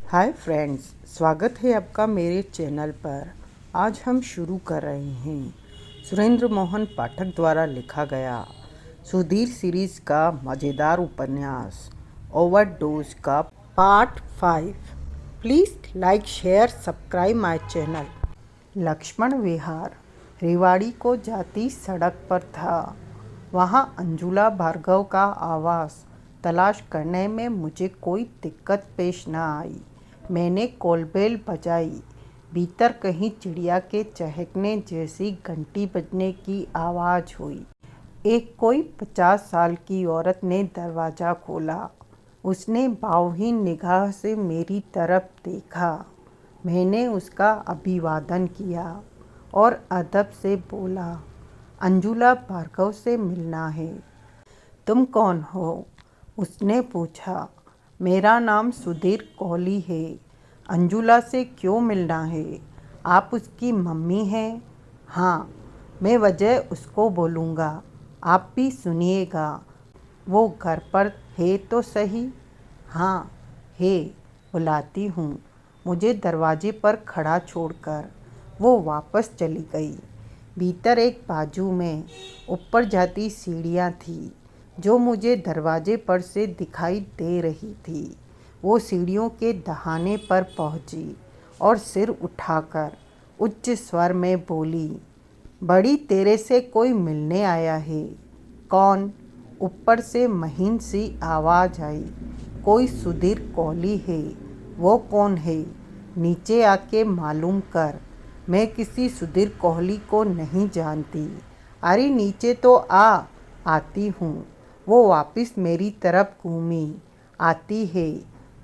Hi friends, स्वागत है आपका मेरे चैनल पर। आज हम शुरू कर रहे हैं सुरेंद्र मोहन पाठक द्वारा लिखा गया सुधीर सीरीज का मज़ेदार उपन्यास ओवरडोज का part 5। Please like share subscribe my channel. Lakshman Vihar Rewari को जाती सड़क पर था। वहाँ अंजुला भार्गव का आवास तलाश करने में मुझे कोई दिक्कत पेश न आई। मैंने कॉलबेल बजाई। भीतर कहीं चिड़िया के चहकने जैसी घंटी बजने की आवाज़ हुई। एक कोई 50 साल की औरत ने दरवाज़ा खोला। उसने भावहीन निगाह से मेरी तरफ देखा। मैंने उसका अभिवादन किया और अदब से बोला, अंजुला भार्गव से मिलना है। तुम कौन हो? उसने पूछा। मेरा नाम सुधीर कोहली है। अंजुला से क्यों मिलना है? आप उसकी मम्मी हैं? हाँ, मैं वजह उसको बोलूँगा। आप भी सुनिएगा। वो घर पर है तो सही? हाँ है, बुलाती हूँ। मुझे दरवाजे पर खड़ा छोड़कर वो वापस चली गई। भीतर एक बाजू में ऊपर जाती सीढ़ियाँ थी जो मुझे दरवाजे पर से दिखाई दे रही थी। वो सीढ़ियों के दहाने पर पहुंची और सिर उठाकर उच्च स्वर में बोली, बड़ी तेरे से कोई मिलने आया है। कौन? ऊपर से महीन सी आवाज़ आई। कोई सुधीर कोहली है। वो कौन है? नीचे आके मालूम कर। मैं किसी सुधीर कोहली को नहीं जानती। अरे नीचे तो आ। आती हूँ। वो वापस मेरी तरफ घूमी। आती है,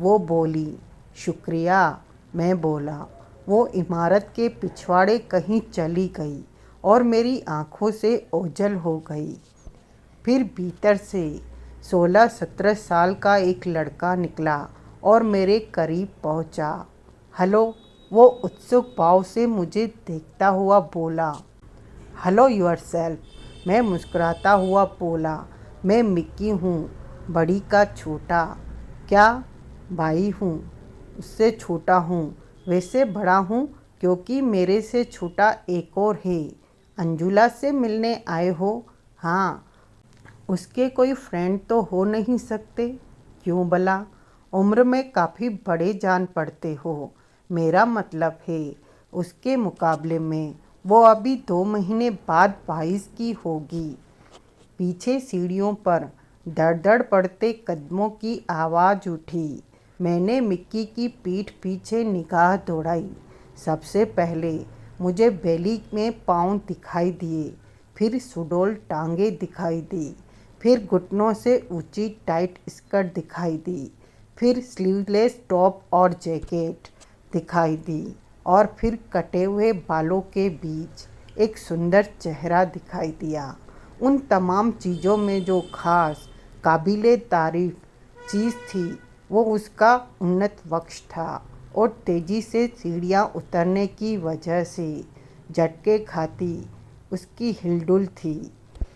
वो बोली। शुक्रिया, मैं बोला। वो इमारत के पिछवाड़े कहीं चली गई और मेरी आंखों से ओझल हो गई। फिर भीतर से 16-17 साल का एक लड़का निकला और मेरे करीब पहुंचा। हेलो, वो उत्सुक भाव से मुझे देखता हुआ बोला। हेलो योरसेल्फ, मैं मुस्कुराता हुआ बोला। मैं मिक्की हूँ, बड़ी का छोटा। क्या? भाई हूँ, उससे छोटा हूँ। वैसे बड़ा हूँ क्योंकि मेरे से छोटा एक और है। अंजुला से मिलने आए हो? हाँ। उसके कोई फ्रेंड तो हो नहीं सकते? क्यों भला? उम्र में काफ़ी बड़े जान पड़ते हो। मेरा मतलब है उसके मुकाबले में वो अभी 2 महीने बाद 22 की होगी। पीछे सीढ़ियों पर दड़-दड़ पड़ते कदमों की आवाज़ उठी। मैंने मिक्की की पीठ पीछे निगाह दौड़ाई। सबसे पहले मुझे बेली में पाँव दिखाई दिए, फिर सुडौल टांगें दिखाई दी, फिर घुटनों से ऊंची टाइट स्कर्ट दिखाई दी, फिर स्लीवलेस टॉप और जैकेट दिखाई दी और फिर कटे हुए बालों के बीच एक सुंदर चेहरा दिखाई दिया। उन तमाम चीज़ों में जो खास काबिले तारीफ चीज़ थी वो उसका उन्नत वक्ष था और तेज़ी से सीढ़ियाँ उतरने की वजह से झटके खाती उसकी हिलडुल थी।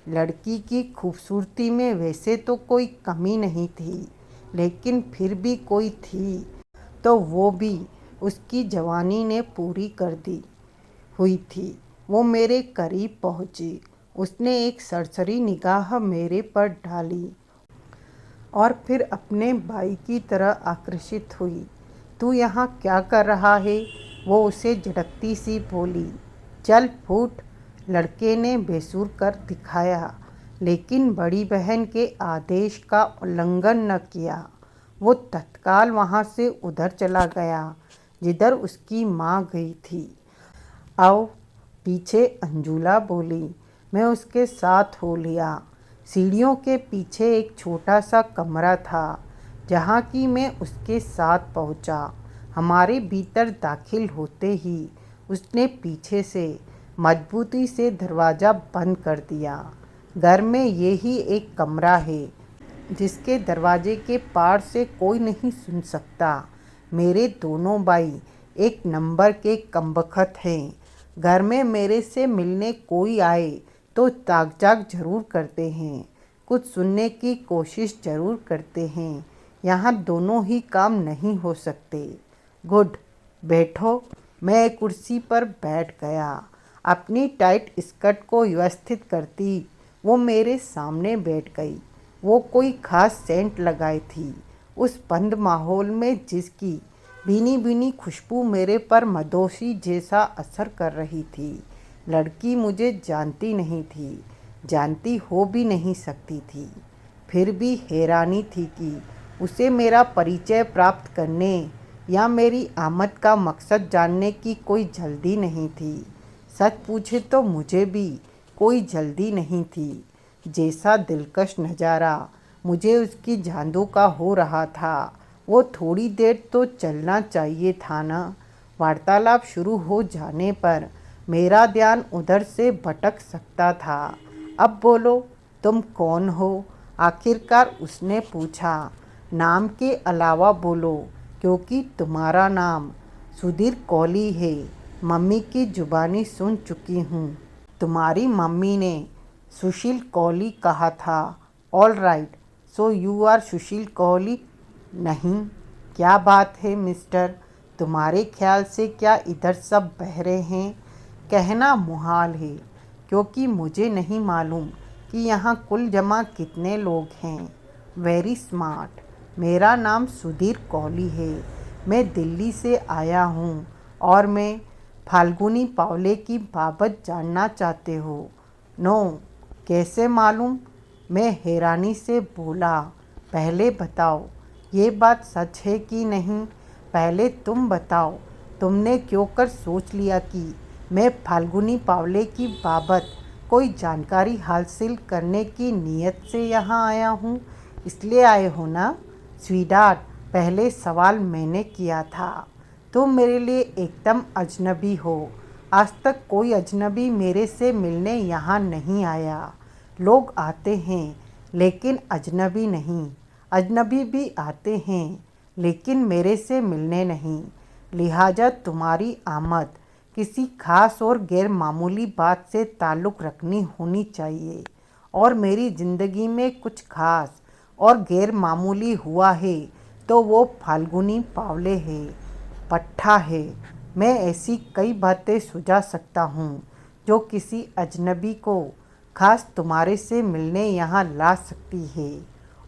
लड़की की खूबसूरती में वैसे तो कोई कमी नहीं थी, लेकिन फिर भी कोई थी तो वो भी उसकी जवानी ने पूरी कर दी हुई थी। वो मेरे करीब पहुंची। उसने एक सरसरी निगाह मेरे पर डाली और फिर अपने भाई की तरह आकर्षित हुई। तू यहाँ क्या कर रहा है? वो उसे झड़कती सी बोली। चल फूट, लड़के ने बेसुर कर दिखाया, लेकिन बड़ी बहन के आदेश का उल्लंघन न किया। वो तत्काल वहाँ से उधर चला गया जिधर उसकी माँ गई थी। आओ, पीछे अंजुला बोली। मैं उसके साथ हो लिया। सीढ़ियों के पीछे एक छोटा सा कमरा था जहाँ की मैं उसके साथ पहुँचा। हमारे भीतर दाखिल होते ही उसने पीछे से मजबूती से दरवाज़ा बंद कर दिया। घर में यही एक कमरा है जिसके दरवाजे के पार से कोई नहीं सुन सकता। मेरे दोनों भाई एक नंबर के कमबख्त हैं। घर में मेरे से मिलने कोई आए तो ताक-झाक ज़रूर करते हैं, कुछ सुनने की कोशिश ज़रूर करते हैं। यहाँ दोनों ही काम नहीं हो सकते। गुड, बैठो। मैं एक कुर्सी पर बैठ गया। अपनी टाइट स्कर्ट को व्यवस्थित करती वो मेरे सामने बैठ गई। वो कोई खास सेंट लगाई थी। उस बंद माहौल में जिसकी भीनी भीनी खुशबू मेरे पर मदोशी जैसा असर कर रही थी। लड़की मुझे जानती नहीं थी, जानती हो भी नहीं सकती थी। फिर भी हैरानी थी कि उसे मेरा परिचय प्राप्त करने या मेरी आमद का मकसद जानने की कोई जल्दी नहीं थी। सच पूछे तो मुझे भी कोई जल्दी नहीं थी। जैसा दिलकश नज़ारा मुझे उसकी जादू का हो रहा था, वो थोड़ी देर तो चलना चाहिए था ना। वार्तालाप शुरू हो जाने पर मेरा ध्यान उधर से भटक सकता था। अब बोलो, तुम कौन हो? आखिरकार उसने पूछा। नाम के अलावा बोलो, क्योंकि तुम्हारा नाम सुधीर कौली है। मम्मी की जुबानी सुन चुकी हूँ। तुम्हारी मम्मी ने सुशील कौली कहा था। All right, so you are Sushil Kauli? नहीं। क्या बात है मिस्टर, तुम्हारे ख्याल से क्या इधर सब बहरे हैं? कहना मुहाल है, क्योंकि मुझे नहीं मालूम कि यहाँ कुल जमा कितने लोग हैं। Very smart. मेरा नाम सुधीर कौली है। मैं दिल्ली से आया हूँ और मैं फाल्गुनी पावले की बाबत जानना चाहते हो? नो। कैसे मालूम? मैं हैरानी से बोला। पहले बताओ, ये बात सच है कि नहीं? पहले तुम बताओ, तुमने क्यों कर सोच लिया कि मैं फाल्गुनी पावले की बाबत कोई जानकारी हासिल करने की नीयत से यहाँ आया हूँ? इसलिए आए हो ना? स्वीडार्ट, पहले सवाल मैंने किया था। तुम मेरे लिए एकदम अजनबी हो। आज तक कोई अजनबी मेरे से मिलने यहाँ नहीं आया। लोग आते हैं लेकिन अजनबी नहीं। अजनबी भी आते हैं लेकिन मेरे से मिलने नहीं। लिहाजा तुम्हारी आमद किसी खास और गैर मामूली बात से ताल्लुक़ रखनी होनी चाहिए। और मेरी ज़िंदगी में कुछ खास और गैर मामूली हुआ है तो वो फाल्गुनी पावले है, पट्टा है। मैं ऐसी कई बातें सुझा सकता हूँ जो किसी अजनबी को खास तुम्हारे से मिलने यहाँ ला सकती है।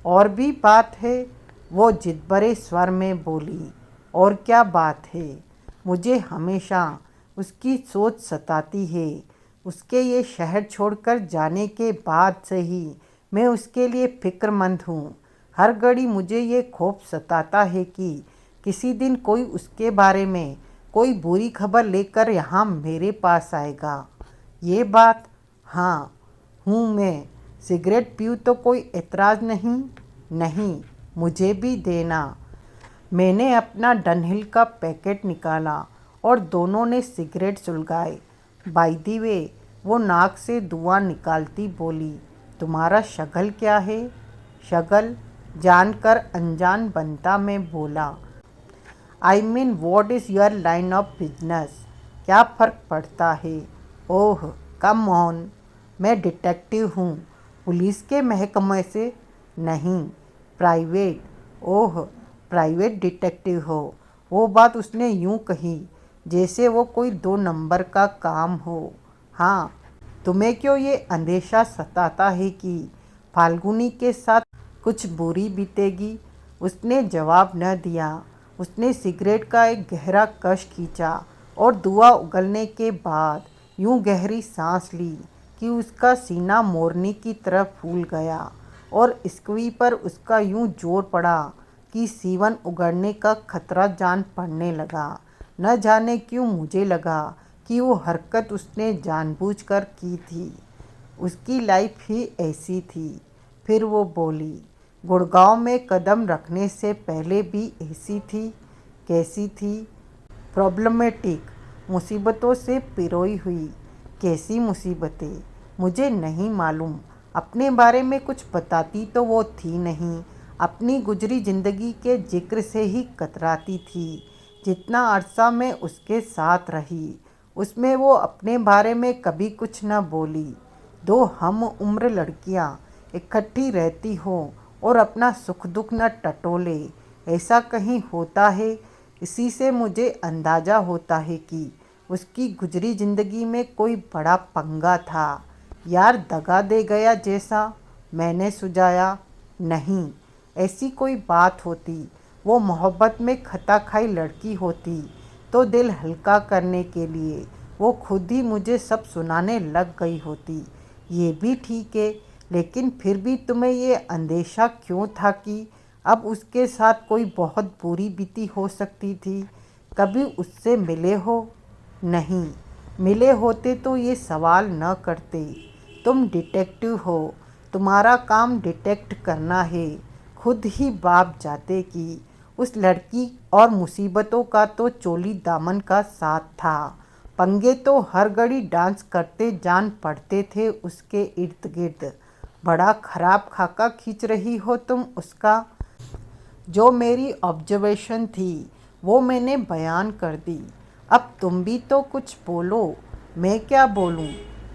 और भी बात है? वो जिद्दभरे स्वर में बोली। और क्या बात है? मुझे हमेशा उसकी सोच सताती है। उसके ये शहर छोड़कर जाने के बाद से ही मैं उसके लिए फ़िक्रमंद हूँ। हर घड़ी मुझे ये खौफ सताता है कि किसी दिन कोई उसके बारे में कोई बुरी खबर लेकर यहाँ मेरे पास आएगा। ये बात, हाँ हूँ मैं। सिगरेट पीऊँ तो कोई एतराज़ नहीं? नहीं, मुझे भी देना। मैंने अपना डनहिल का पैकेट निकाला और दोनों ने सिगरेट सुलगाए। बाय द वे, वो नाक से धुआं निकालती बोली, तुम्हारा शगल क्या है? शगल? जानकर अनजान बनता मैं बोला, I mean what is your line of business? क्या फ़र्क पड़ता है? ओह कम ऑन, मैं डिटेक्टिव हूँ। पुलिस के महकमे से? नहीं, प्राइवेट। ओह, प्राइवेट डिटेक्टिव हो। वो बात उसने यूं कही जैसे वो कोई 2 नंबर का काम हो। हाँ, तुम्हें क्यों ये अंदेशा सताता है कि फाल्गुनी के साथ कुछ बुरी बीतेगी? उसने जवाब न दिया। उसने सिगरेट का एक गहरा कश खींचा और धुआं उगलने के बाद यूं गहरी सांस ली कि उसका सीना मोरनी की तरफ फूल गया और स्क्वी पर उसका यूं जोर पड़ा कि सीवन उगड़ने का खतरा जान पड़ने लगा। न जाने क्यों मुझे लगा कि वो हरकत उसने जानबूझकर की थी। उसकी लाइफ ही ऐसी थी। फिर वो बोली, गुड़गांव में कदम रखने से पहले भी ऐसी थी? कैसी थी? प्रॉब्लमेटिक, मुसीबतों से पिरोई हुई। कैसी मुसीबतें? मुझे नहीं मालूम। अपने बारे में कुछ बताती तो वो थी नहीं। अपनी गुजरी ज़िंदगी के जिक्र से ही कतराती थी। जितना अरसा मैं उसके साथ रही उसमें वो अपने बारे में कभी कुछ न बोली। 2 हम उम्र लड़कियां इकट्ठी रहती हो और अपना सुख दुख न टटोले, ऐसा कहीं होता है? इसी से मुझे अंदाज़ा होता है कि उसकी गुजरी ज़िंदगी में कोई बड़ा पंगा था। यार दगा दे गया जैसा मैंने सुझाया। नहीं, ऐसी कोई बात होती, वो मोहब्बत में खता खाई लड़की होती तो दिल हल्का करने के लिए वो खुद ही मुझे सब सुनाने लग गई होती। ये भी ठीक है, लेकिन फिर भी तुम्हें ये अंदेशा क्यों था कि अब उसके साथ कोई बहुत बुरी बीती हो सकती थी? कभी उससे मिले हो? नहीं, मिले होते तो ये सवाल न करते। तुम डिटेक्टिव हो, तुम्हारा काम डिटेक्ट करना है। खुद ही बाप जाते कि उस लड़की और मुसीबतों का तो चोली दामन का साथ था। पंगे तो हर घड़ी डांस करते जान पड़ते थे उसके इर्द गिर्द। बड़ा खराब खाका खींच रही हो तुम उसका। जो मेरी ऑब्जर्वेशन थी वो मैंने बयान कर दी। अब तुम भी तो कुछ बोलो। मैं क्या बोलूं?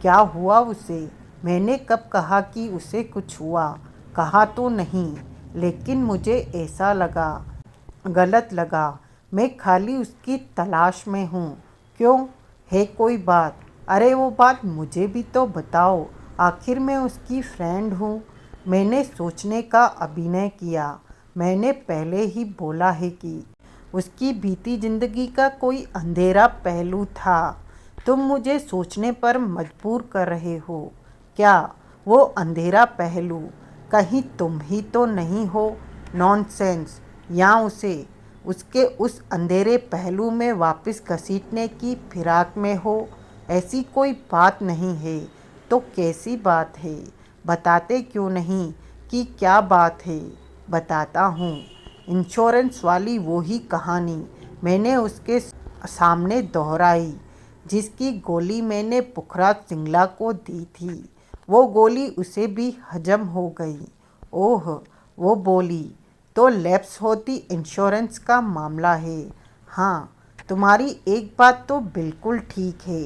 क्या हुआ उसे? मैंने कब कहा कि उसे कुछ हुआ? कहा तो नहीं, लेकिन मुझे ऐसा लगा, गलत लगा। मैं खाली उसकी तलाश में हूँ। क्यों, है कोई बात? अरे वो बात मुझे भी तो बताओ, आखिर मैं उसकी फ्रेंड हूँ। मैंने सोचने का अभिनय किया। मैंने पहले ही बोला है कि उसकी बीती जिंदगी का कोई अंधेरा पहलू था। तुम मुझे सोचने पर मजबूर कर रहे हो। क्या वो अंधेरा पहलू कहीं तुम ही तो नहीं हो? नॉनसेंस। या उसे उसके उस अंधेरे पहलू में वापस घसीटने की फिराक में हो? ऐसी कोई बात नहीं है। तो कैसी बात है? बताते क्यों नहीं कि क्या बात है? बताता हूँ। इंश्योरेंस वाली वो ही कहानी मैंने उसके सामने दोहराई, जिसकी गोली मैंने पुखराज सिंगला को दी थी। वो गोली उसे भी हजम हो गई। ओह, वो बोली, तो लैप्स होती इंश्योरेंस का मामला है। हाँ, तुम्हारी एक बात तो बिल्कुल ठीक है।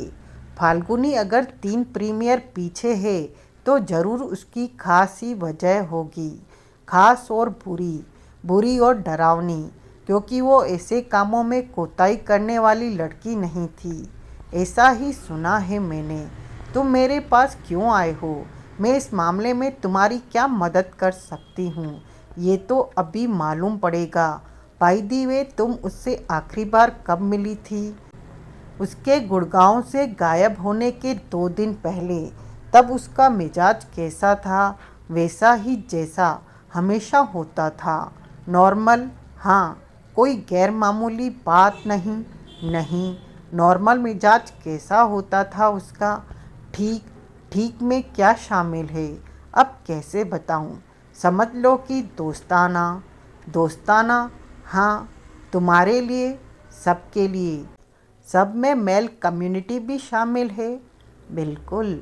फाल्गुनी अगर 3 प्रीमियर पीछे है तो ज़रूर उसकी खास ही वजह होगी। खास और बुरी, बुरी और डरावनी, क्योंकि वो ऐसे कामों में कोताही करने वाली लड़की नहीं थी। ऐसा ही सुना है मैंने। तुम मेरे पास क्यों आए हो? मैं इस मामले में तुम्हारी क्या मदद कर सकती हूँ, ये तो अभी मालूम पड़ेगा। बाय द वे, तुम उससे आखिरी बार कब मिली थी? उसके गुड़गांव से गायब होने के 2 दिन पहले। तब उसका मिजाज कैसा था? वैसा ही जैसा हमेशा होता था। नॉर्मल। हाँ, कोई गैर मामूली बात नहीं। नहीं, नॉर्मल मिजाज कैसा होता था उसका? ठीक। ठीक में क्या शामिल है? अब कैसे बताऊं? समझ लो कि दोस्ताना। दोस्ताना? हाँ, तुम्हारे लिए, सबके लिए। सब में मेल कम्युनिटी भी शामिल है। बिल्कुल।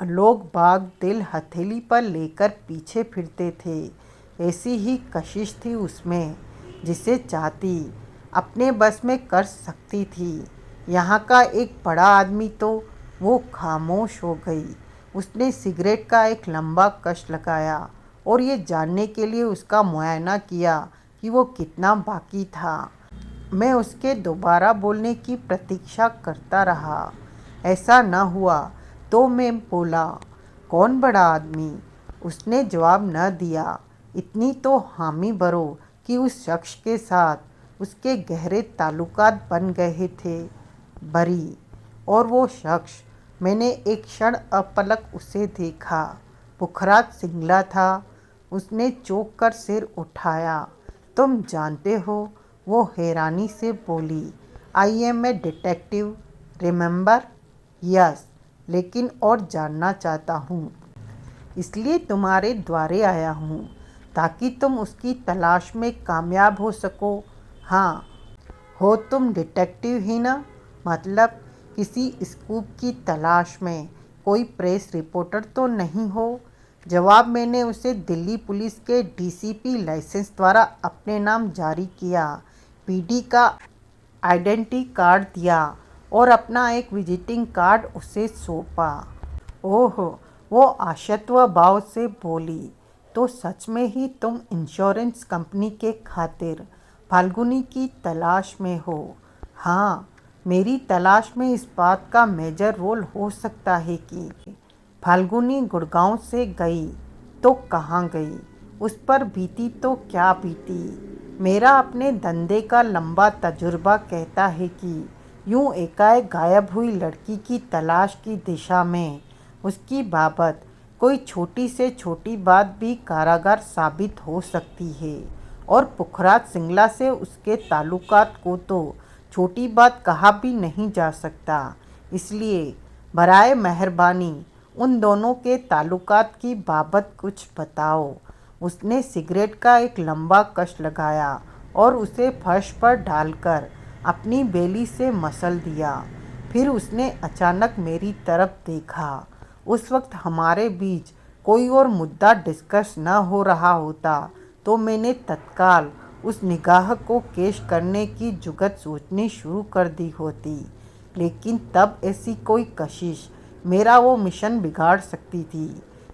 लोग बाग दिल हथेली पर लेकर पीछे फिरते थे। ऐसी ही कशिश थी उसमें, जिसे चाहती अपने बस में कर सकती थी। यहाँ का एक बड़ा आदमी तो वो खामोश हो गई। उसने सिगरेट का एक लंबा कश लगाया और ये जानने के लिए उसका मुआयना किया कि वो कितना बाकी था। मैं उसके दोबारा बोलने की प्रतीक्षा करता रहा। ऐसा न हुआ तो मैं बोला, कौन बड़ा आदमी? उसने जवाब न दिया। इतनी तो हामी भरो कि उस शख्स के साथ उसके गहरे ताल्लुकात बन गए थे। बरी। और वो शख्स, मैंने एक क्षण अपलक उसे देखा। पुखराज सिंगला था। उसने चौंक कर सिर उठाया। तुम जानते हो? वो हैरानी से बोली, I am a detective, remember? Yes, लेकिन और जानना चाहता हूँ। इसलिए तुम्हारे द्वारे आया हूँ, ताकि तुम उसकी तलाश में कामयाब हो सको। हाँ, हो तुम डिटेक्टिव ही ना? मतलब किसी स्कूप की तलाश में, कोई प्रेस रिपोर्टर तो नहीं हो? जवाब मैंने उसे दिल्ली पुलिस के डीसीपी लाइसेंस द्वारा अपने नाम जारी किया, पीडी का आइडेंटिटी कार्ड दिया और अपना एक विजिटिंग कार्ड उसे सौंपा। ओह, वो आशत्व भाव से बोली, तो सच में ही तुम इंश्योरेंस कंपनी के खातिर फाल्गुनी की तलाश में हो। हाँ, मेरी तलाश में इस बात का मेजर रोल हो सकता है कि फाल्गुनी गुड़गांव से गई तो कहाँ गई, उस पर बीती तो क्या बीती। मेरा अपने धंधे का लंबा तजुर्बा कहता है कि यूं एकाएक गायब हुई लड़की की तलाश की दिशा में उसकी बाबत कोई छोटी से छोटी बात भी कारागार साबित हो सकती है, और पुखराज सिंगला से उसके ताल्लुकात को तो छोटी बात कहा भी नहीं जा सकता। इसलिए बराए मेहरबानी उन दोनों के ताल्लुकात की बाबत कुछ बताओ। उसने सिगरेट का एक लंबा कश लगाया और उसे फर्श पर डालकर अपनी बेली से मसल दिया। फिर उसने अचानक मेरी तरफ देखा। उस वक्त हमारे बीच कोई और मुद्दा डिस्कस न हो रहा होता तो मैंने तत्काल उस निगाह को केश करने की जुगत सोचनी शुरू कर दी होती, लेकिन तब ऐसी कोई कशिश मेरा वो मिशन बिगाड़ सकती थी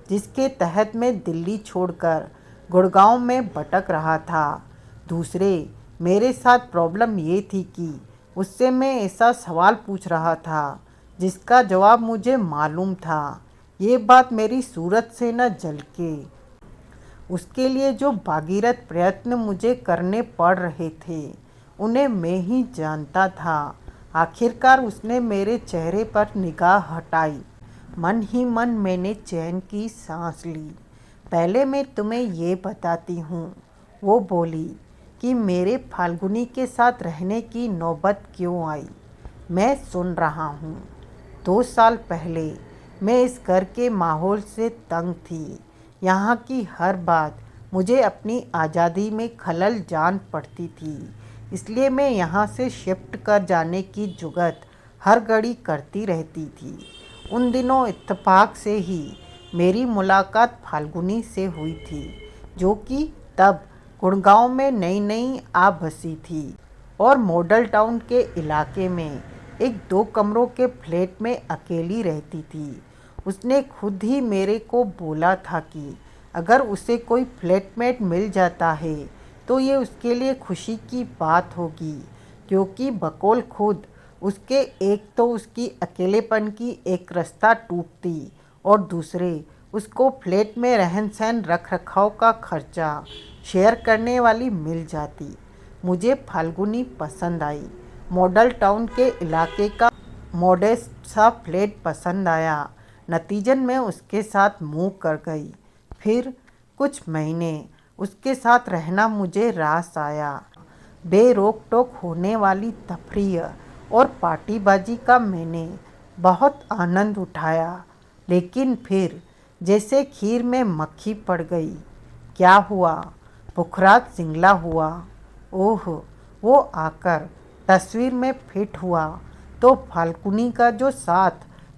जिसके तहत मैं दिल्ली छोड़कर गुड़गांव में भटक रहा था। दूसरे, मेरे साथ प्रॉब्लम ये थी कि उससे मैं ऐसा सवाल पूछ रहा था जिसका जवाब मुझे मालूम था। ये बात मेरी सूरत से न झलके। उसके लिए जो भागीरथ प्रयत्न मुझे करने पड़ रहे थे उन्हें मैं ही जानता था। आखिरकार उसने मेरे चेहरे पर निगाह हटाई। मन ही मन मैंने चैन की सांस ली। पहले मैं तुम्हें ये बताती हूँ, वो बोली, कि मेरे फाल्गुनी के साथ रहने की नौबत क्यों आई। मैं सुन रहा हूँ। 2 साल पहले मैं इस घर के माहौल से तंग थी। यहाँ की हर बात मुझे अपनी आज़ादी में खलल जान पड़ती थी। इसलिए मैं यहाँ से शिफ्ट कर जाने की जुगत हर घड़ी करती रहती थी। उन दिनों इत्तेफाक से ही मेरी मुलाकात फाल्गुनी से हुई थी, जो कि तब गुड़गांव में नई नई आ बसी थी और मॉडल टाउन के इलाके में एक 2 कमरों के फ्लैट में अकेली रहती थी। उसने खुद ही मेरे को बोला था कि अगर उसे कोई फ्लैटमेट मिल जाता है तो ये उसके लिए खुशी की बात होगी, क्योंकि बकौल खुद उसके एक तो उसकी अकेलेपन की एक रास्ता टूटती और दूसरे उसको फ्लैट में रहन सहन रख रखाव का खर्चा शेयर करने वाली मिल जाती। मुझे फाल्गुनी पसंद आई। मॉडल टाउन के इलाके का मॉडेस्ट सा फ्लैट पसंद आया। नतीजन में उसके साथ मूव कर गई। फिर कुछ महीने उसके साथ रहना मुझे रास आया। बेरोक टोक होने वाली तफरीह और पार्टीबाजी का मैंने बहुत आनंद उठाया, लेकिन फिर जैसे खीर में मक्खी पड़ गई। क्या हुआ? पुखराज सिंगला हुआ। ओह, वो आकर तस्वीर में फिट हुआ तो फाल्गुनी का जो साथ,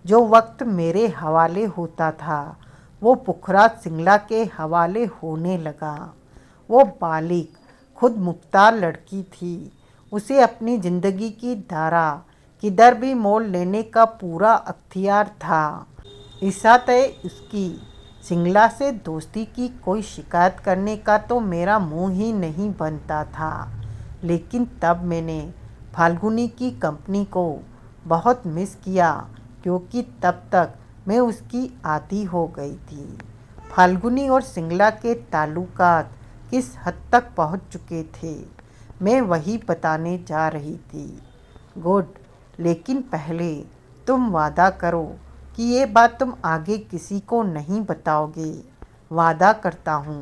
जो वक्त मेरे हवाले होता था, वो पुखराज सिंगला के हवाले होने लगा। वो बालिग, खुद मुख्तार लड़की थी। उसे अपनी ज़िंदगी की धारा किधर भी मोड़ लेने का पूरा अख्तियार था। इसाते उसकी सिंगला से दोस्ती की कोई शिकायत करने का तो मेरा मुंह ही नहीं बनता था, लेकिन तब मैंने फाल्गुनी की कंपनी को बहुत मिस किया, क्योंकि तब तक मैं उसकी आदी हो गई थी। फाल्गुनी और सिंगला के ताल्लुकात किस हद तक पहुंच चुके थे, मैं वही बताने जा रही थी। गुड, लेकिन पहले तुम वादा करो कि ये बात तुम आगे किसी को नहीं बताओगे। वादा करता हूँ,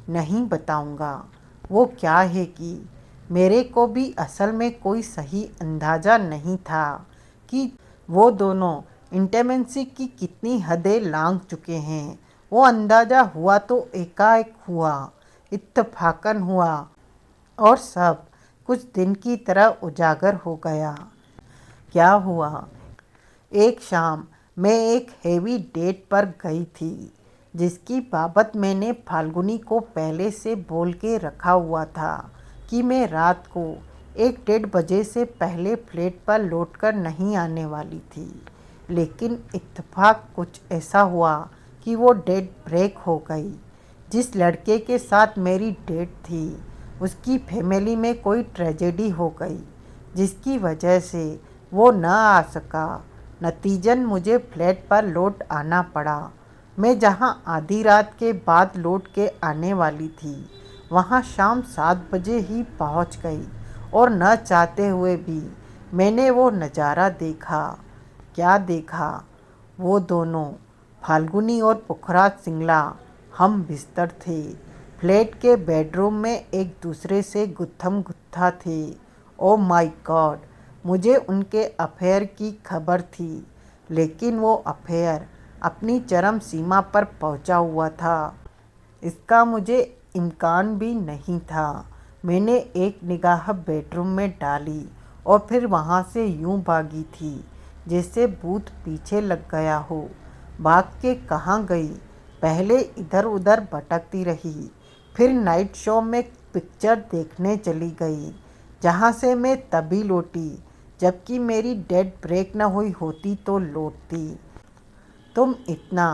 नहीं बताऊँगा। वो क्या है कि मेरे को भी असल में कोई सही अंदाज़ा नहीं था कि वो दोनों इंटेमेंसी की कितनी हदें लांघ चुके हैं। वो अंदाज़ा हुआ तो एकाएक हुआ, इत्तफाकन हुआ, और सब कुछ दिन की तरह उजागर हो गया। क्या हुआ? एक शाम मैं एक हेवी डेट पर गई थी, जिसकी बाबत मैंने फाल्गुनी को पहले से बोल के रखा हुआ था कि मैं रात को 1-1:30 से पहले फ्लैट पर लौटकर नहीं आने वाली थी। लेकिन इत्तेफाक कुछ ऐसा हुआ कि वो डेट ब्रेक हो गई। जिस लड़के के साथ मेरी डेट थी उसकी फैमिली में कोई ट्रेजेडी हो गई जिसकी वजह से वो न आ सका। नतीजन मुझे फ्लैट पर लौट आना पड़ा। मैं जहां आधी रात के बाद लौट के आने वाली थी वहां शाम 7 बजे ही पहुंच गई और न चाहते हुए भी मैंने वो नज़ारा देखा। क्या देखा? वो दोनों, फाल्गुनी और पुखराज सिंगला, हम बिस्तर थे। फ्लैट के बेडरूम में एक दूसरे से गुत्थम गुत्था थे। Oh my God! मुझे उनके अफेयर की खबर थी, लेकिन वो अफेयर अपनी चरम सीमा पर पहुंचा हुआ था, इसका मुझे इम्कान भी नहीं था। मैंने एक निगाह बेडरूम में डाली और फिर वहाँ से यूं भागी थी जैसे भूत पीछे लग गया हो। भाग के कहाँ गई? पहले इधर उधर भटकती रही, फिर नाइट शो में पिक्चर देखने चली गई, जहाँ से मैं तभी लौटी जबकि मेरी डेट ब्रेक न हुई होती तो लौटती। तुम इतना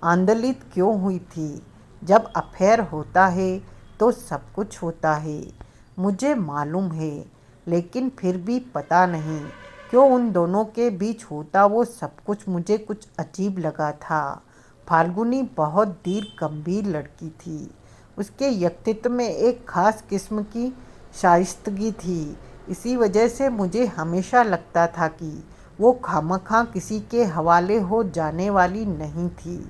आंदोलित क्यों हुई थी? जब अफेयर होता है तो सब कुछ होता है, मुझे मालूम है, लेकिन फिर भी पता नहीं क्यों उन दोनों के बीच होता वो सब कुछ मुझे कुछ अजीब लगा था। फाल्गुनी बहुत धीर गंभीर लड़की थी। उसके व्यक्तित्व में एक खास किस्म की शाइस्तगी थी। इसी वजह से मुझे हमेशा लगता था कि वो खामखा किसी के हवाले हो जाने वाली नहीं थी,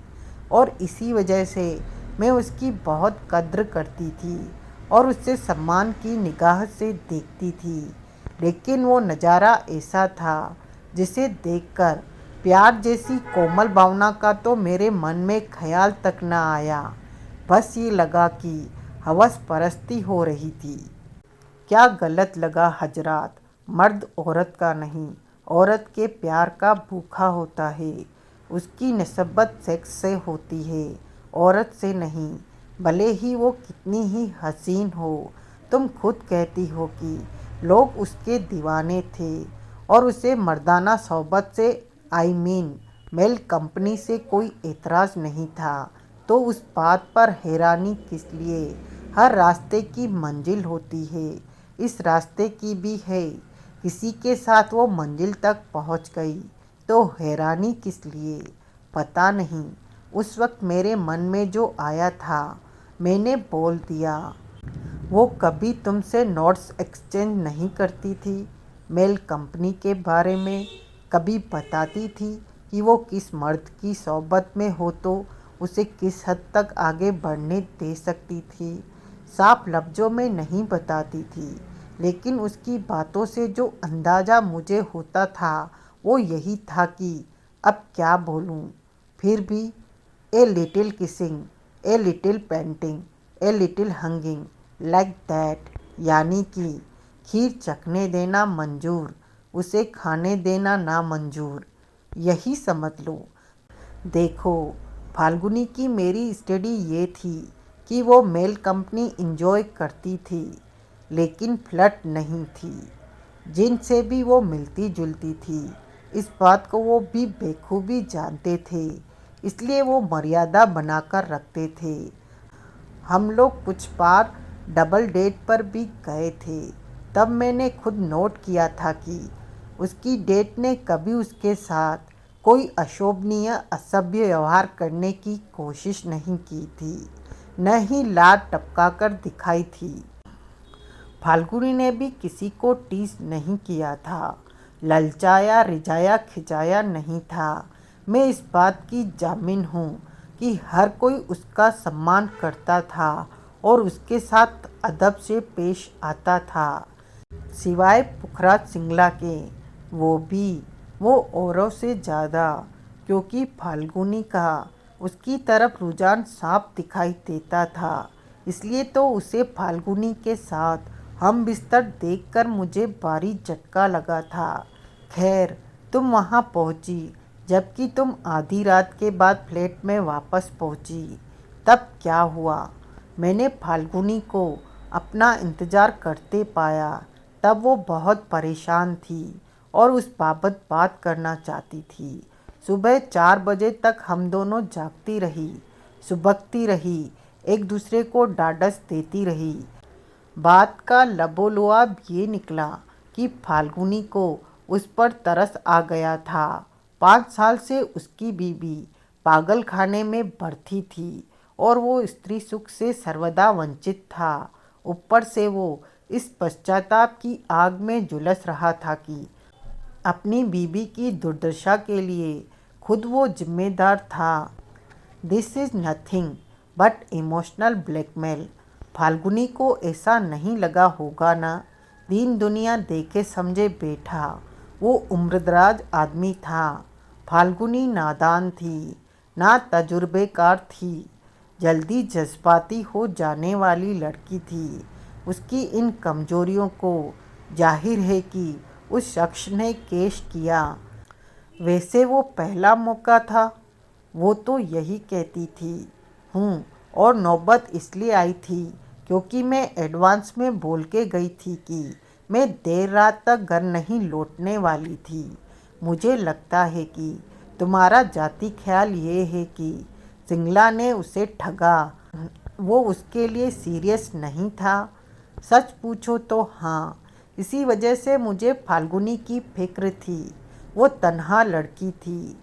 और इसी वजह से मैं उसकी बहुत कद्र करती थी और उससे सम्मान की निगाह से देखती थी। लेकिन वो नज़ारा ऐसा था जिसे देखकर प्यार जैसी कोमल भावना का तो मेरे मन में ख्याल तक न आया। बस ये लगा कि हवस परस्ती हो रही थी। क्या गलत लगा हजरात? मर्द औरत का नहीं, औरत के प्यार का भूखा होता है। उसकी निस्बत सेक्स से होती है, औरत से नहीं, भले ही वो कितनी ही हसीन हो। तुम खुद कहती हो कि लोग उसके दीवाने थे और उसे मर्दाना सोहबत से, आई मीन मेल कंपनी से कोई एतराज़ नहीं था, तो उस बात पर हैरानी किस लिए? हर रास्ते की मंजिल होती है, इस रास्ते की भी है। किसी के साथ वो मंजिल तक पहुंच गई तो हैरानी किस लिए? पता नहीं। उस वक्त मेरे मन में जो आया था मैंने बोल दिया। वो कभी तुमसे नोट्स एक्सचेंज नहीं करती थी? मेल कंपनी के बारे में कभी बताती थी कि वो किस मर्द की सोबत में हो तो उसे किस हद तक आगे बढ़ने दे सकती थी? साफ लफ्ज़ों में नहीं बताती थी, लेकिन उसकी बातों से जो अंदाज़ा मुझे होता था वो यही था कि अब क्या बोलूं। फिर भी a little kissing, a little painting, a little hanging like that, यानी कि खीर चखने देना मंजूर, उसे खाने देना नामंजूर, यही समझ लो। देखो, फाल्गुनी की मेरी स्टडी ये थी कि वो मेल कंपनी इंजॉय करती थी, लेकिन फ्लर्ट नहीं थी। जिनसे भी वो मिलती जुलती थी, इस बात को वो भी बेखूबी जानते थे, इसलिए वो मर्यादा बनाकर रखते थे। हम लोग कुछ बार डबल डेट पर भी गए थे। तब मैंने खुद नोट किया था कि उसकी डेट ने कभी उसके साथ कोई अशोभनीय असभ्य व्यवहार करने की कोशिश नहीं की थी, न ही लार टपकाकर दिखाई थी। फाल्गुनी ने भी किसी को टीज नहीं किया था, ललचाया रिझाया खिंचाया नहीं था। मैं इस बात की जामिन हूँ कि हर कोई उसका सम्मान करता था और उसके साथ अदब से पेश आता था, सिवाय पुखराज सिंगला के। वो औरों से ज़्यादा, क्योंकि फाल्गुनी का उसकी तरफ रुझान साफ दिखाई देता था, इसलिए तो उसे फाल्गुनी के साथ हम बिस्तर देखकर मुझे भारी झटका लगा था। खैर, तुम वहाँ पहुँची जबकि तुम आधी रात के बाद फ्लैट में वापस पहुँची। तब क्या हुआ? मैंने फाल्गुनी को अपना इंतज़ार करते पाया। तब वो बहुत परेशान थी और उस बाबत बात करना चाहती थी। सुबह 4 बजे तक हम दोनों जागती रही, सुबकती रही, एक दूसरे को ढाढ़स देती रही। बात का लबोलुआब ये निकला कि फाल्गुनी को उस पर तरस आ गया था। 5 साल से उसकी बीवी पागल खाने में बढ़ती थी और वो स्त्री सुख से सर्वदा वंचित था। ऊपर से वो इस पश्चाताप की आग में झुलस रहा था कि अपनी बीवी की दुर्दशा के लिए खुद वो जिम्मेदार था। This is nothing but emotional blackmail. Falguni को ऐसा नहीं लगा होगा ना। दीन दुनिया देखे समझे बैठा वो उम्रदराज आदमी था। फाल्गुनी नादान थी, ना तजुर्बेकार थी, जल्दी जज्बाती हो जाने वाली लड़की थी। उसकी इन कमजोरियों को जाहिर है कि उस शख्स ने केश किया। वैसे वो पहला मौका था, वो तो यही कहती थी। हूँ, और नौबत इसलिए आई थी क्योंकि मैं एडवांस में बोल के गई थी कि मैं देर रात तक घर नहीं लौटने वाली थी। मुझे लगता है कि तुम्हारा जाती ख्याल ये है कि सिंगला ने उसे ठगा, वो उसके लिए सीरियस नहीं था। सच पूछो तो हाँ, इसी वजह से मुझे फाल्गुनी की फिक्र थी। वो तन्हा लड़की थी,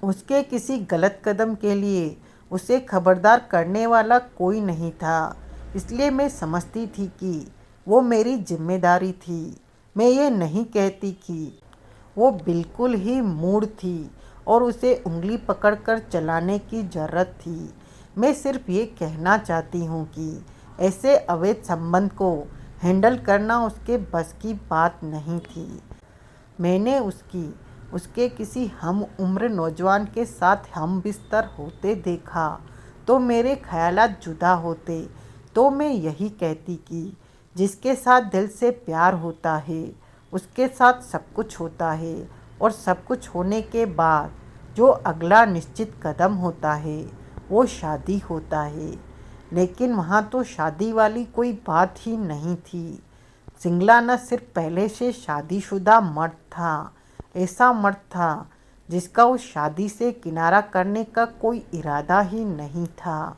उसके किसी गलत कदम के लिए उसे खबरदार करने वाला कोई नहीं था। इसलिए मैं समझती थी कि वो मेरी जिम्मेदारी थी। मैं ये नहीं कहती कि वो बिल्कुल ही मूड थी और उसे उंगली पकड़कर चलाने की ज़रूरत थी। मैं सिर्फ ये कहना चाहती हूँ कि ऐसे अवैध संबंध को हैंडल करना उसके बस की बात नहीं थी। मैंने उसके किसी हम उम्र नौजवान के साथ हम बिस्तर होते देखा तो मेरे ख्यालात जुदा होते। तो मैं यही कहती कि जिसके साथ दिल से प्यार होता है उसके साथ सब कुछ होता है, और सब कुछ होने के बाद जो अगला निश्चित कदम होता है वो शादी होता है। लेकिन वहाँ तो शादी वाली कोई बात ही नहीं थी। सिंगला न सिर्फ पहले से शादीशुदा मर्द था, ऐसा मर्द था जिसका उस शादी से किनारा करने का कोई इरादा ही नहीं था।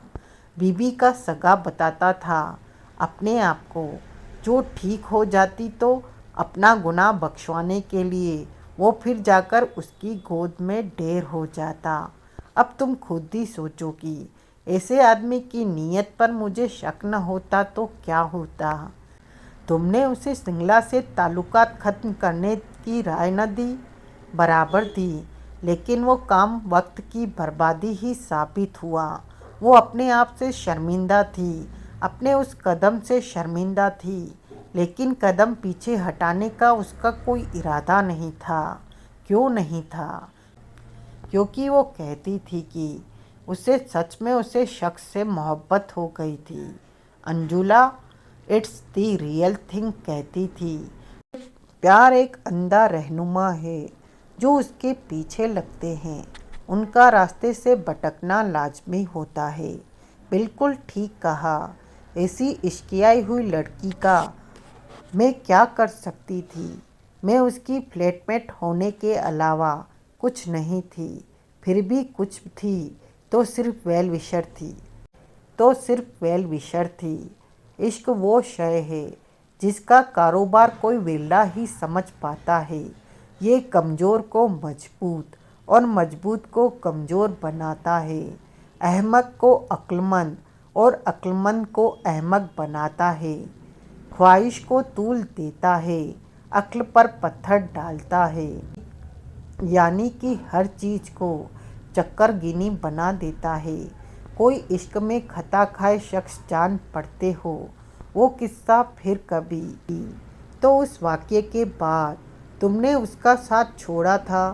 बीबी का सगा बताता था अपने आप को, जो ठीक हो जाती तो अपना गुनाह बख्शवाने के लिए वो फिर जाकर उसकी गोद में ढेर हो जाता। अब तुम खुद ही सोचो कि ऐसे आदमी की नीयत पर मुझे शक न होता तो क्या होता। तुमने उसे सिंगला से ताल्लुकात ख़त्म करने की राय न दी, बराबर दी, लेकिन वो काम वक्त की बर्बादी ही साबित हुआ। वो अपने आप से शर्मिंदा थी, अपने उस कदम से शर्मिंदा थी, लेकिन कदम पीछे हटाने का उसका कोई इरादा नहीं था। क्यों नहीं था? क्योंकि वो कहती थी कि उसे सच में उसे शख्स से मोहब्बत हो गई थी। Anjula, it's the real thing कहती थी। प्यार एक अंधा रहनुमा है जो उसके पीछे लगते हैं, उनका रास्ते से भटकना लाजमी होता है। बिल्कुल ठीक कहा। ऐसी इश्कियाई हुई लड़की का मैं क्या कर सकती थी? मैं उसकी फ्लैटमेट होने के अलावा कुछ नहीं थी। फिर भी कुछ थी तो सिर्फ वेल विशर थी, तो सिर्फ वेल विशर थी। इश्क वो शय है जिसका कारोबार कोई वेला ही समझ पाता है। ये कमज़ोर को मजबूत और मजबूत को कमज़ोर बनाता है। अहमक को अक्लमंद और अक्लमंद को अहमक बनाता है। ख्वाहिश को तूल देता है, अक्ल पर पत्थर डालता है। यानी कि हर चीज़ को चक्करगिनी बना देता है। कोई इश्क में खता खाए शख्स जान पड़ते हो, वो किस्सा फिर कभी। तो उस वाक़ये के बाद तुमने उसका साथ छोड़ा था?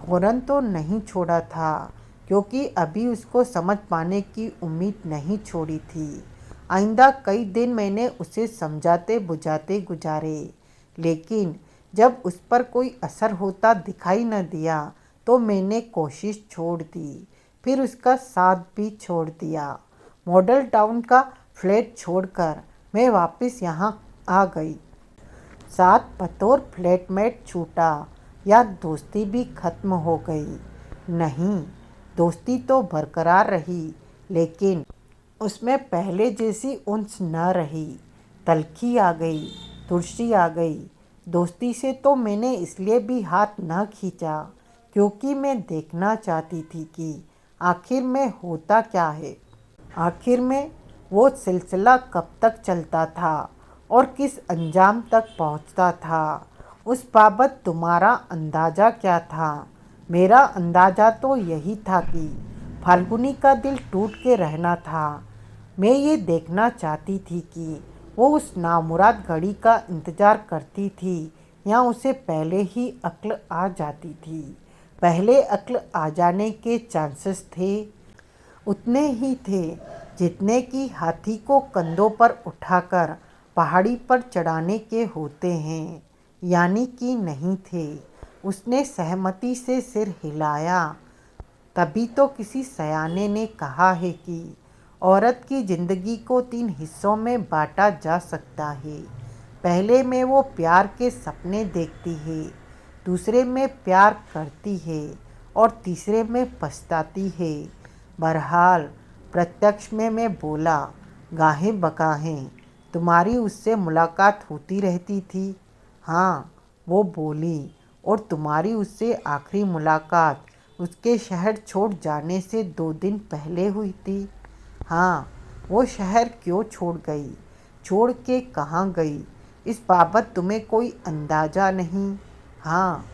फ़ौरन तो नहीं छोड़ा था, क्योंकि अभी उसको समझ पाने की उम्मीद नहीं छोड़ी थी। आइंदा कई दिन मैंने उसे समझाते बुझाते गुजारे, लेकिन जब उस पर कोई असर होता दिखाई न दिया तो मैंने कोशिश छोड़ दी। फिर उसका साथ भी छोड़ दिया। मॉडल टाउन का फ्लैट छोड़कर मैं वापस यहाँ आ गई। साथ बतौर फ्लैटमेट छूटा या दोस्ती भी खत्म हो गई? नहीं, दोस्ती तो बरकरार रही, लेकिन उसमें पहले जैसी उन्स न रही। तलखी आ गई, तुलसी आ गई। दोस्ती से तो मैंने इसलिए भी हाथ न खींचा क्योंकि मैं देखना चाहती थी कि आखिर में होता क्या है। आखिर में वो सिलसिला कब तक चलता था और किस अंजाम तक पहुंचता था। उस बाबत तुम्हारा अंदाज़ा क्या था? मेरा अंदाज़ा तो यही था कि फाल्गुनी का दिल टूट के रहना था। मैं ये देखना चाहती थी कि वो उस नामुराद घड़ी का इंतज़ार करती थी या उसे पहले ही अक्ल आ जाती थी। पहले अक्ल आ जाने के चांसेस थे, उतने ही थे जितने कि हाथी को कंधों पर उठाकर पहाड़ी पर चढ़ाने के होते हैं, यानी कि नहीं थे। उसने सहमति से सिर हिलाया। तभी तो किसी सयाने ने कहा है कि औरत की जिंदगी को 3 हिस्सों में बांटा जा सकता है। पहले में वो प्यार के सपने देखती है, दूसरे में प्यार करती है और तीसरे में पछताती है। बहरहाल प्रत्यक्ष में मैं बोला, गाहें बगाहें तुम्हारी उससे मुलाकात होती रहती थी। हाँ, वो बोली, और तुम्हारी उससे आखिरी मुलाकात उसके शहर छोड़ जाने से 2 दिन पहले हुई थी। हाँ, वो शहर क्यों छोड़ गई, छोड़ के कहाँ गई, इस बाबत तुम्हें कोई अंदाज़ा नहीं। हाँ,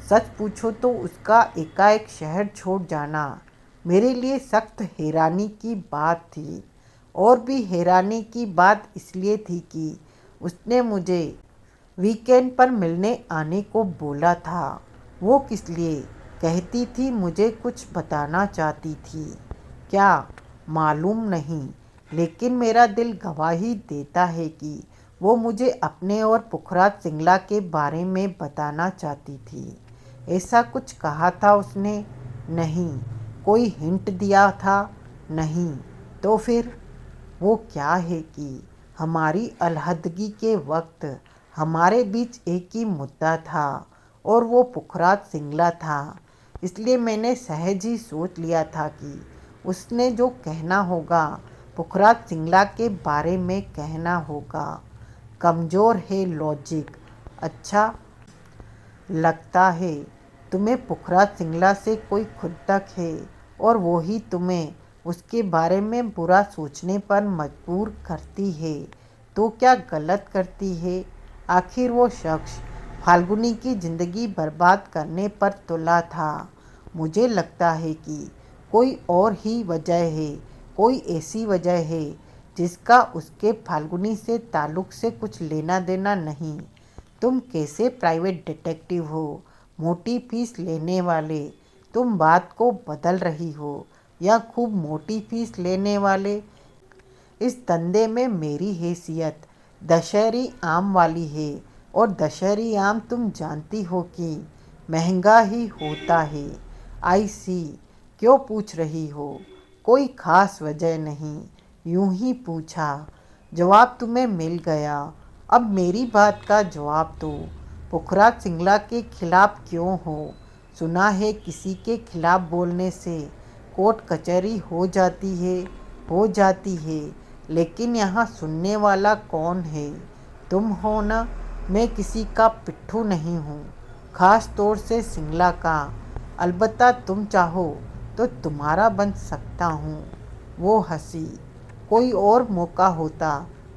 सच पूछो तो उसका एकाएक शहर छोड़ जाना मेरे लिए सख्त हैरानी की बात थी। और भी हैरानी की बात इसलिए थी कि उसने मुझे वीकेंड पर मिलने आने को बोला था। वो किस लिए कहती थी, मुझे कुछ बताना चाहती थी। क्या मालूम नहीं, लेकिन मेरा दिल गवाही देता है कि वो मुझे अपने और पुखराज सिंगला के बारे में बताना चाहती थी। ऐसा कुछ कहा था उसने? नहीं। कोई हिंट दिया था? नहीं। तो फिर वो क्या है कि हमारी अलहदगी के वक्त हमारे बीच एक ही मुद्दा था और वो पुखराज सिंगला था। इसलिए मैंने सहज ही सोच लिया था कि उसने जो कहना होगा पुखराज सिंगला के बारे में कहना होगा। कमज़ोर है लॉजिक। अच्छा, लगता है तुम्हें पुखराज सिंगला से कोई खुंदक है और वो ही तुम्हें उसके बारे में बुरा सोचने पर मजबूर करती है। तो क्या गलत करती है? आखिर वो शख्स फाल्गुनी की ज़िंदगी बर्बाद करने पर तुला था। मुझे लगता है कि कोई और ही वजह है, कोई ऐसी वजह है जिसका उसके फाल्गुनी से ताल्लुक़ से कुछ लेना देना नहीं। तुम कैसे प्राइवेट डिटेक्टिव हो, मोटी फीस लेने वाले, तुम बात को बदल रही हो, या खूब मोटी फीस लेने वाले। इस धंधे में मेरी हैसियत दशहरी आम वाली है और दशहरी आम तुम जानती हो कि महंगा ही होता है। आई सी। क्यों पूछ रही हो? कोई ख़ास वजह नहीं, यूं ही पूछा। जवाब तुम्हें मिल गया। अब मेरी बात का जवाब दो। पुखराज सिंगला के खिलाफ क्यों हो? सुना है किसी के खिलाफ बोलने से कोर्ट कचहरी हो जाती है। हो जाती है, लेकिन यहाँ सुनने वाला कौन है? तुम हो ना। मैं किसी का पिट्ठू नहीं हूँ, ख़ास तौर से सिंगला का। अलबत्ता तुम चाहो तो तुम्हारा बन सकता हूँ। वो हंसी। कोई और मौका होता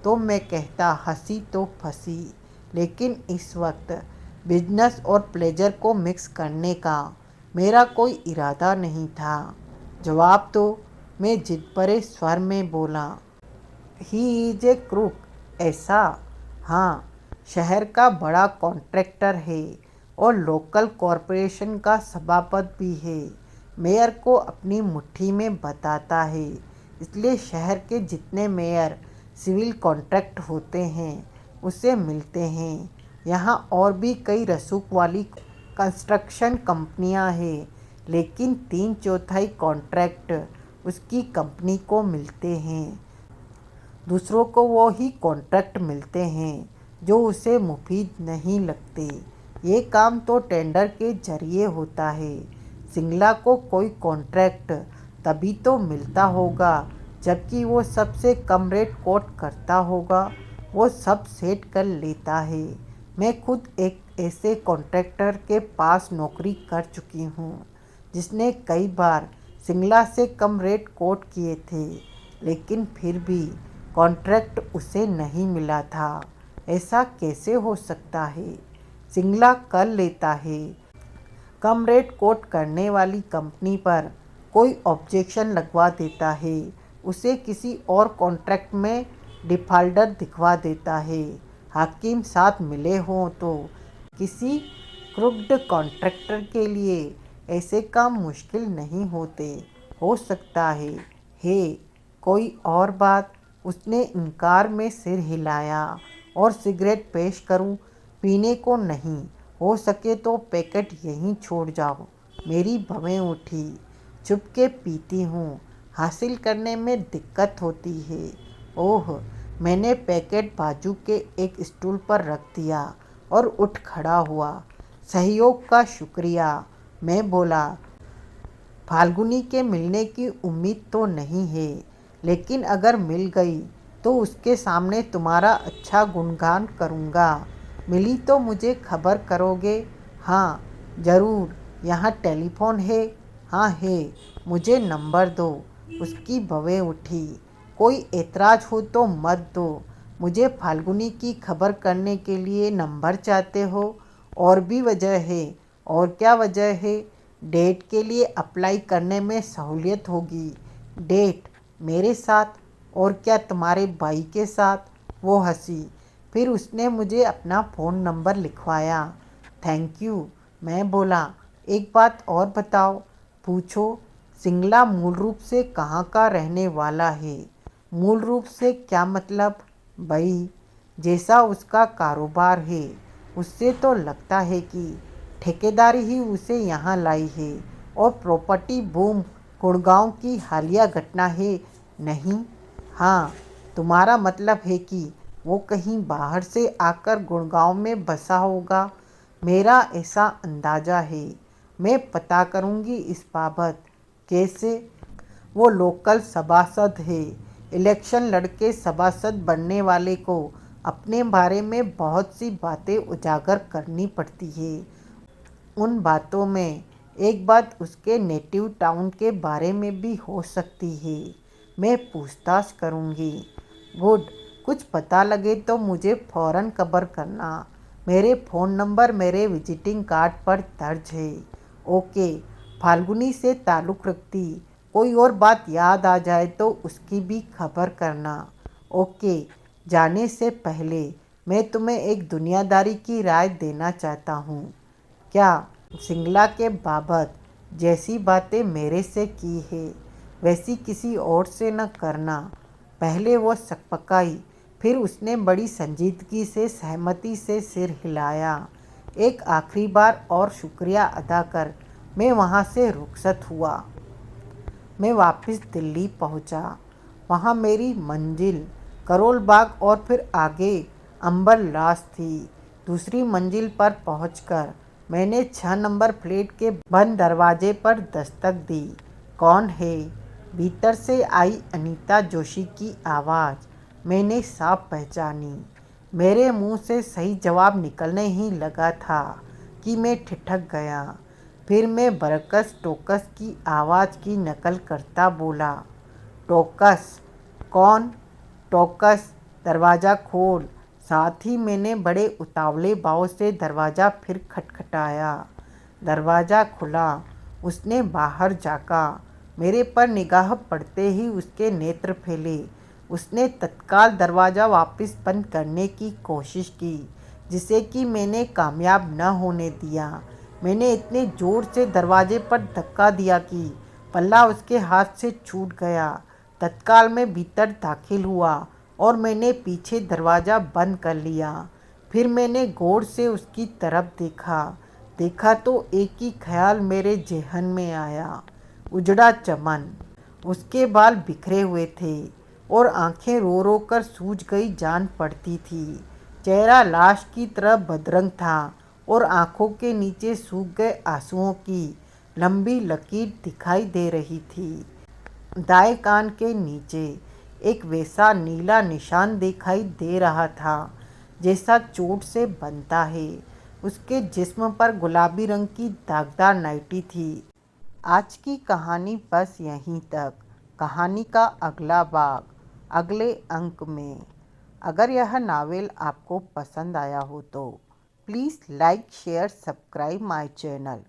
तो मैं कहता हंसी तो फंसी, लेकिन इस वक्त बिजनेस और प्लेजर को मिक्स करने का मेरा कोई इरादा नहीं था। जवाब तो मैं जिद भरे स्वर में बोला। He is a crook. ऐसा? हाँ, शहर का बड़ा कॉन्ट्रैक्टर है और लोकल कॉरपोरेशन का सभापति भी है। मेयर को अपनी मुट्ठी में बताता है। इसलिए शहर के जितने मेयर सिविल कॉन्ट्रैक्ट होते हैं उससे मिलते हैं। यहाँ और भी कई रसूख वाली कंस्ट्रक्शन कंपनियाँ हैं, लेकिन 3/4 कॉन्ट्रैक्ट उसकी कंपनी को मिलते हैं। दूसरों को वो ही कॉन्ट्रैक्ट मिलते हैं जो उसे मुफीद नहीं लगते। ये काम तो टेंडर के जरिए होता है। सिंगला को कोई कॉन्ट्रैक्ट तभी तो मिलता होगा जबकि वो सबसे कम रेट कोट करता होगा। वो सब सेट कर लेता है। मैं खुद एक ऐसे कॉन्ट्रैक्टर के पास नौकरी कर चुकी हूँ जिसने कई बार सिंगला से कम रेट कोट किए थे, लेकिन फिर भी कॉन्ट्रैक्ट उसे नहीं मिला था। ऐसा कैसे हो सकता है? सिंगला कर लेता है। कम रेट कोट करने वाली कंपनी पर कोई ऑब्जेक्शन लगवा देता है, उसे किसी और कॉन्ट्रैक्ट में डिफ़ॉल्टर दिखवा देता है। हाकिम साथ मिले हों तो किसी क्रुक्ड कॉन्ट्रैक्टर के लिए ऐसे काम मुश्किल नहीं होते। हो सकता है कोई और बात। उसने इनकार में सिर हिलाया। और सिगरेट पेश करूं? पीने को नहीं, हो सके तो पैकेट यहीं छोड़ जाओ। मेरी भवें उठी। चुपके पीती हूँ, हासिल करने में दिक्कत होती है। ओह, मैंने पैकेट बाजू के एक स्टूल पर रख दिया और उठ खड़ा हुआ। सहयोग का शुक्रिया, मैं बोला। फाल्गुनी के मिलने की उम्मीद तो नहीं है, लेकिन अगर मिल गई तो उसके सामने तुम्हारा अच्छा गुणगान करूँगा। मिली तो मुझे खबर करोगे? हाँ ज़रूर। यहाँ टेलीफोन है? हाँ है। मुझे नंबर दो। उसकी भवें उठी। कोई एतराज़ हो तो मत दो। मुझे फाल्गुनी की खबर करने के लिए नंबर चाहते हो? और भी वजह है। और क्या वजह है? डेट के लिए अप्लाई करने में सहूलियत होगी। डेट? मेरे साथ? और क्या तुम्हारे भाई के साथ? वो हंसी। फिर उसने मुझे अपना फ़ोन नंबर लिखवाया। थैंक यू, मैं बोला। एक बात और बताओ। पूछो। सिंगला मूल रूप से कहाँ का रहने वाला है? मूल रूप से क्या मतलब? भाई, जैसा उसका कारोबार है उससे तो लगता है कि ठेकेदारी ही उसे यहाँ लाई है और प्रॉपर्टी बूम गुड़गांव की हालिया घटना है, नहीं? हाँ, तुम्हारा मतलब है कि वो कहीं बाहर से आकर गुड़गांव में बसा होगा। मेरा ऐसा अंदाज़ा है। मैं पता करूँगी इस बाबत। कैसे? वो लोकल सभासद है। इलेक्शन लड़के सभासद बनने वाले को अपने बारे में बहुत सी बातें उजागर करनी पड़ती है। उन बातों में एक बात उसके नेटिव टाउन के बारे में भी हो सकती है। मैं पूछताछ करूँगी। गुड। कुछ पता लगे तो मुझे फ़ौरन खबर करना। मेरे फ़ोन नंबर मेरे विजिटिंग कार्ड पर दर्ज है। ओके। फाल्गुनी से ताल्लुक़ रखती कोई और बात याद आ जाए तो उसकी भी खबर करना। ओके। जाने से पहले मैं तुम्हें एक दुनियादारी की राय देना चाहता हूँ। क्या? सिंगला के बाबत जैसी बातें मेरे से की है वैसी किसी और से न करना। पहले वो सकपकाई, फिर उसने बड़ी संजीदगी से सहमति से सिर हिलाया। एक आखिरी बार और शुक्रिया अदा कर मैं वहाँ से रुखसत हुआ। मैं वापस दिल्ली पहुँचा। वहाँ मेरी मंजिल करोल बाग और फिर आगे अंबर लाश थी। दूसरी मंजिल पर पहुँचकर मैंने 6 नंबर फ्लैट के बंद दरवाजे पर दस्तक दी। कौन है? भीतर से आई अनीता जोशी की आवाज़ मैंने साफ पहचानी। मेरे मुंह से सही जवाब निकलने ही लगा था कि मैं ठिठक गया। फिर मैं बरकस टोकस की आवाज़ की नकल करता बोला, टोकस? कौन? टोकस, दरवाज़ा खोल। साथ ही मैंने बड़े उतावले भाव से दरवाज़ा फिर खटखटाया। दरवाज़ा खुला। उसने बाहर झाँका। मेरे पर निगाह पड़ते ही उसके नेत्र फैले। उसने तत्काल दरवाज़ा वापस बंद करने की कोशिश की, जिसे कि मैंने कामयाब न होने दिया। मैंने इतने ज़ोर से दरवाजे पर धक्का दिया कि पल्ला उसके हाथ से छूट गया। तत्काल मैं भीतर दाखिल हुआ और मैंने पीछे दरवाज़ा बंद कर लिया। फिर मैंने गौर से उसकी तरफ देखा तो एक ही ख्याल मेरे जेहन में आया, उजड़ा चमन। उसके बाल बिखरे हुए थे और आंखें रो रो कर सूज गई जान पड़ती थी। चेहरा लाश की तरह बदरंग था और आंखों के नीचे सूख गए आंसुओं की लंबी लकीर दिखाई दे रही थी। दाएं कान के नीचे एक वैसा नीला निशान दिखाई दे रहा था जैसा चोट से बनता है। उसके जिस्म पर गुलाबी रंग की दागदार नाइटी थी। आज की कहानी बस यहीं तक। कहानी का अगला भाग अगले अंक में। अगर यह नावल आपको पसंद आया हो तो please like share subscribe my channel.